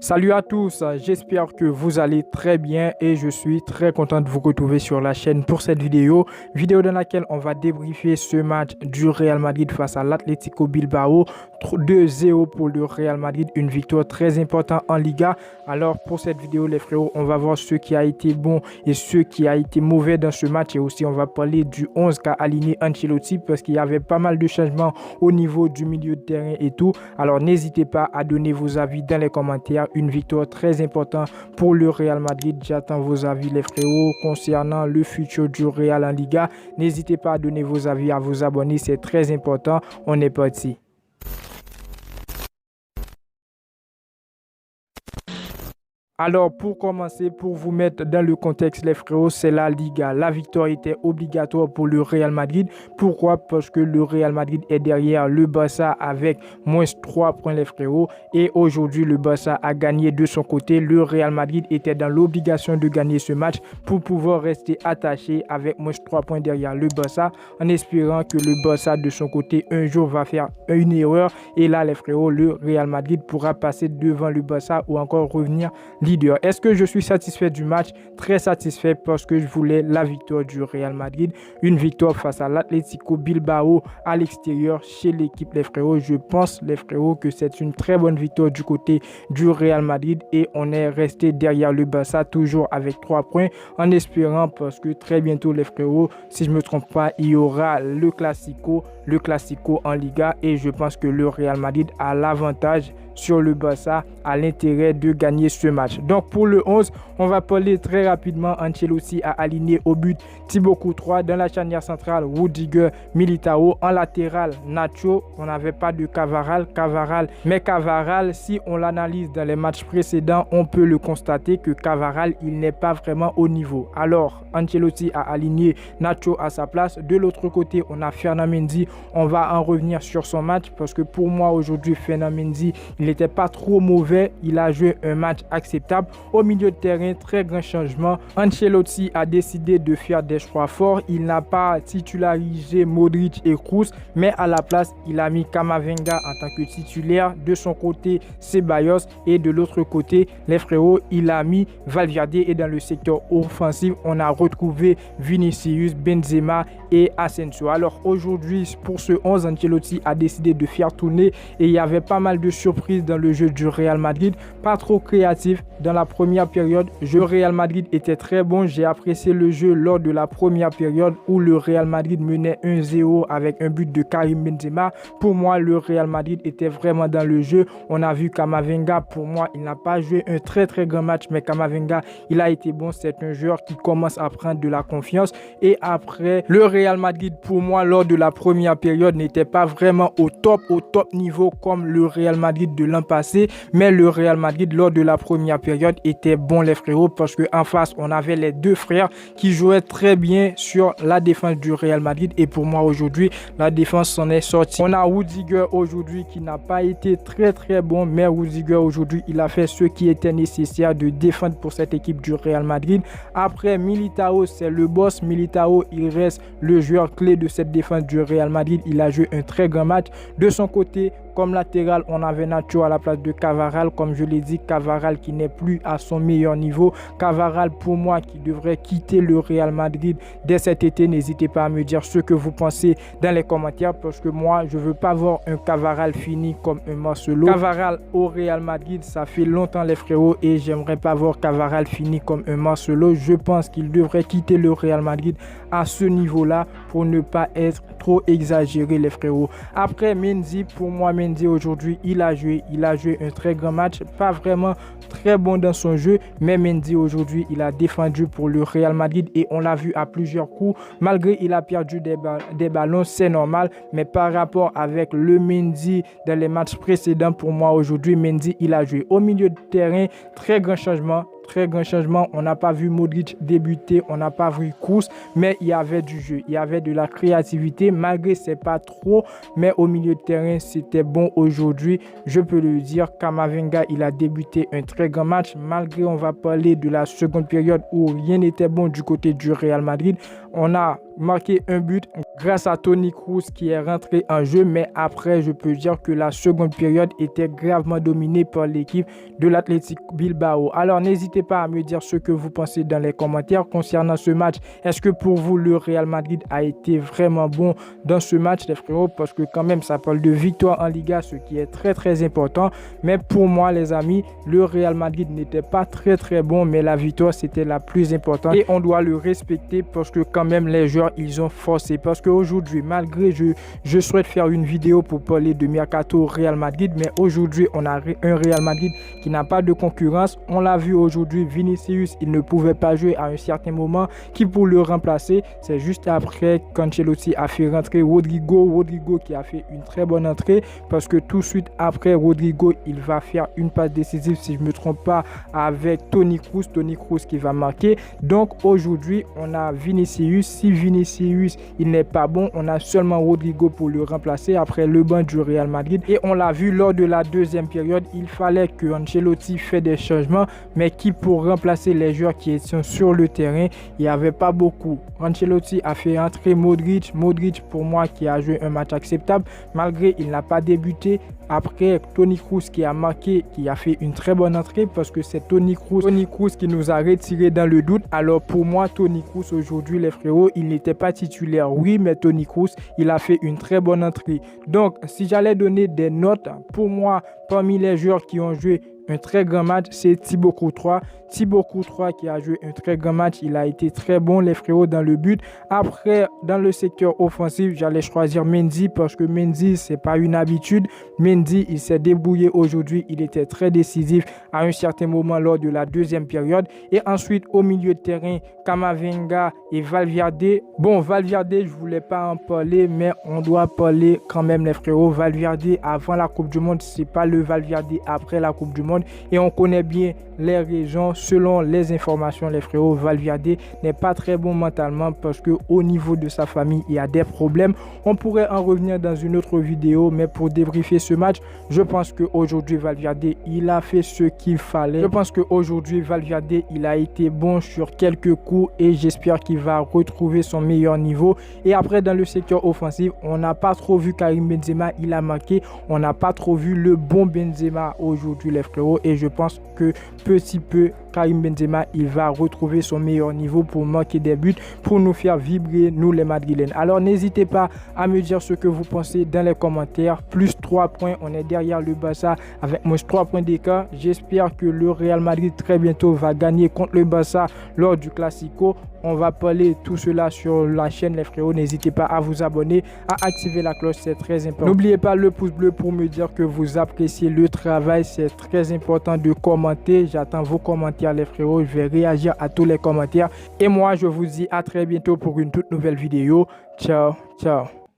Salut à tous, j'espère que vous allez très bien et je suis très content de vous retrouver sur la chaîne pour cette vidéo dans laquelle on va débriefer ce match du Real Madrid face à l'Atlético Bilbao. 2-0 pour le Real Madrid, une victoire très importante en Liga. Alors pour cette vidéo les frérots, on va voir ce qui a été bon et ce qui a été mauvais dans ce match et aussi on va parler du 11 qu'a aligné Ancelotti parce qu'il y avait pas mal de changements au niveau du milieu de terrain et tout. Alors n'hésitez pas à donner vos avis dans les commentaires. Une victoire très importante pour le Real Madrid. J'attends vos avis les frérots concernant le futur du Real en Liga. N'hésitez pas à donner vos avis, à vous abonner, c'est très important. On est parti. Alors pour commencer, pour vous mettre dans le contexte les frérots, c'est la Liga. La victoire était obligatoire pour le Real Madrid. Pourquoi? Parce que le Real Madrid est derrière le Barça avec moins 3 points les frérots. Et aujourd'hui le Barça a gagné de son côté. Le Real Madrid était dans l'obligation de gagner ce match pour pouvoir rester attaché avec moins 3 points derrière le Barça. En espérant que le Barça de son côté un jour va faire une erreur. Et là les frérots, le Real Madrid pourra passer devant le Barça ou encore revenir leader. Est-ce que je suis satisfait du match? Très satisfait parce que je voulais la victoire du Real Madrid. Une victoire face à l'Atlético Bilbao à l'extérieur chez l'équipe les frérots. Je pense les frérots que c'est une très bonne victoire du côté du Real Madrid et on est resté derrière le Barça toujours avec 3 points en espérant parce que très bientôt les frérots, si je ne me trompe pas, il y aura le Classico en Liga et je pense que le Real Madrid a l'avantage sur le Barça, a l'intérêt de gagner ce match. Donc pour le 11, on va parler très rapidement. Ancelotti a aligné au but Thibaut Courtois, dans la charnière centrale Rudiger, Militao, en latéral Nacho. On n'avait pas de Cavaral, mais Cavaral, si on l'analyse dans les matchs précédents, on peut le constater que Cavaral, il n'est pas vraiment au niveau. Alors Ancelotti a aligné Nacho à sa place. De l'autre côté, on a Ferland Mendy. On va en revenir sur son match parce que pour moi aujourd'hui, Ferland Mendy, il n'était pas trop mauvais, il a joué un match acceptable. Au milieu de terrain, très grand changement. Ancelotti a décidé de faire des choix forts. Il n'a pas titularisé Modric et Kroos, mais à la place, il a mis Camavinga en tant que titulaire. De son côté, Ceballos et de l'autre côté, les frérots, il a mis Valverde et dans le secteur offensif, on a retrouvé Vinicius, Benzema et Asensio. Alors aujourd'hui, pour ce 11, Ancelotti a décidé de faire tourner et il y avait pas mal de surprises dans le jeu du Real Madrid, pas trop créatif dans la première période. Le Real Madrid était très bon, j'ai apprécié le jeu lors de la première période où le Real Madrid menait 1-0 avec un but de Karim Benzema. Pour moi, le Real Madrid était vraiment dans le jeu. On a vu Camavinga, pour moi, il n'a pas joué un très grand match, mais Camavinga, il a été bon. C'est un joueur qui commence à prendre de la confiance. Et après, le Real Madrid, pour moi, lors de la première période, n'était pas vraiment au top niveau comme le Real Madrid de l'an passé, mais le Real Madrid lors de la première période était bon les frérots parce qu'en face on avait les deux frères qui jouaient très bien sur la défense du Real Madrid et pour moi aujourd'hui la défense s'en est sortie. On a Rudiger aujourd'hui qui n'a pas été très bon, mais Rudiger aujourd'hui il a fait ce qui était nécessaire de défendre pour cette équipe du Real Madrid. Après Militao, c'est le boss. Militao, il reste le joueur clé de cette défense du Real Madrid. Il a joué un très grand match. De son côté, comme latéral, on avait Nacho à la place de Cavaral. Comme je l'ai dit, Cavaral qui n'est plus à son meilleur niveau. Cavaral, pour moi, qui devrait quitter le Real Madrid dès cet été. N'hésitez pas à me dire ce que vous pensez dans les commentaires parce que moi, je ne veux pas voir un Cavaral fini comme un Marcelo. Cavaral au Real Madrid, ça fait longtemps les frérots et j'aimerais pas voir Cavaral fini comme un Marcelo. Je pense qu'il devrait quitter le Real Madrid à ce niveau-là pour ne pas être trop exagéré les frérots. Après Mendy, pour moi, Mendy aujourd'hui, il a joué un très grand match, pas vraiment très bon dans son jeu, mais Mendy aujourd'hui, il a défendu pour le Real Madrid et on l'a vu à plusieurs coups. Malgré il a perdu des ballons, c'est normal, mais par rapport avec le Mendy dans les matchs précédents, pour moi aujourd'hui, Mendy, il a joué au milieu de terrain, très grand changement. On n'a pas vu Modric débuter, on n'a pas vu Kroos, mais il y avait du jeu, il y avait de la créativité, malgré c'est pas trop, mais au milieu de terrain, c'était bon aujourd'hui, je peux le dire. Camavinga, il a débuté un très grand match, malgré on va parler de la seconde période où rien n'était bon du côté du Real Madrid. On a marqué un but grâce à Toni Kroos qui est rentré en jeu. Mais après, je peux dire que la seconde période était gravement dominée par l'équipe de l'Athletic Bilbao. Alors, n'hésitez pas à me dire ce que vous pensez dans les commentaires concernant ce match. Est-ce que pour vous, le Real Madrid a été vraiment bon dans ce match, les frérots? Parce que quand même, ça parle de victoire en Liga, ce qui est très, très important. Mais pour moi, les amis, le Real Madrid n'était pas très, très bon, mais la victoire, c'était la plus importante. Et on doit le respecter parce que quand même, les joueurs, ils ont forcé. Parce qu'aujourd'hui, malgré, je souhaite faire une vidéo pour parler de Mercato Real Madrid, mais aujourd'hui, on a un Real Madrid qui n'a pas de concurrence. On l'a vu aujourd'hui, Vinicius, il ne pouvait pas jouer à un certain moment. Qui pour le remplacer? C'est juste après qu'Ancelotti a fait rentrer Rodrigo qui a fait une très bonne entrée, parce que tout de suite après Rodrigo, il va faire une passe décisive, si je ne me trompe pas, avec Toni Kroos qui va marquer. Donc aujourd'hui, on a Vinicius. Si Vinicius, il n'est pas bon, on a seulement Rodrigo pour le remplacer après le banc du Real Madrid. Et on l'a vu lors de la deuxième période, il fallait que Ancelotti fait des changements, mais qui pour remplacer les joueurs qui étaient sur le terrain, il n'y avait pas beaucoup. Ancelotti a fait entrer Modric pour moi qui a joué un match acceptable, malgré il n'a pas débuté. Après, Toni Kroos qui a marqué, qui a fait une très bonne entrée, parce que c'est Toni Kroos qui nous a retiré dans le doute. Alors pour moi, Toni Kroos aujourd'hui, les frérots, il n'était pas titulaire, oui, mais Toni Kroos, il a fait une très bonne entrée. Donc, si j'allais donner des notes, pour moi, parmi les joueurs qui ont joué un très grand match, c'est Thibaut Courtois. Thibaut Courtois qui a joué un très grand match, il a été très bon, les frérots, dans le but. Après, dans le secteur offensif, j'allais choisir Mendy, parce que Mendy, c'est pas une habitude. Mendy, il s'est débrouillé aujourd'hui, il était très décisif à un certain moment lors de la deuxième période. Et ensuite, au milieu de terrain, Camavinga et Valverde. Bon, Valverde, je voulais pas en parler, mais on doit parler quand même, les frérots. Valverde avant la Coupe du Monde, c'est pas le Valverde après la Coupe du Monde. Et on connaît bien les raisons. Selon les informations, les frérots, Valverde n'est pas très bon mentalement, parce que au niveau de sa famille, il y a des problèmes. On pourrait en revenir dans une autre vidéo, mais pour débriefer ce match, je pense qu'aujourd'hui, Valverde, il a fait ce qu'il fallait. Je pense qu'aujourd'hui, Valverde, il a été bon sur quelques coups, et j'espère qu'il va retrouver son meilleur niveau. Et après, dans le secteur offensif, on n'a pas trop vu Karim Benzema, il a marqué. On n'a pas trop vu le bon Benzema aujourd'hui, les frérots, et je pense que petit peu, Karim Benzema, il va retrouver son meilleur niveau pour marquer des buts, pour nous faire vibrer, nous les Madrilènes. Alors n'hésitez pas à me dire ce que vous pensez dans les commentaires. Plus 3 points, on est derrière le Barça avec moins 3 points d'écart. J'espère que le Real Madrid très bientôt va gagner contre le Barça lors du Classico. On va parler tout cela sur la chaîne, les frérots. N'hésitez pas à vous abonner, à activer la cloche, c'est très important. N'oubliez pas le pouce bleu pour me dire que vous appréciez le travail. C'est très important de commenter. J'attends vos commentaires, les frérots. Je vais réagir à tous les commentaires. Et moi, je vous dis à très bientôt pour une toute nouvelle vidéo. Ciao, ciao.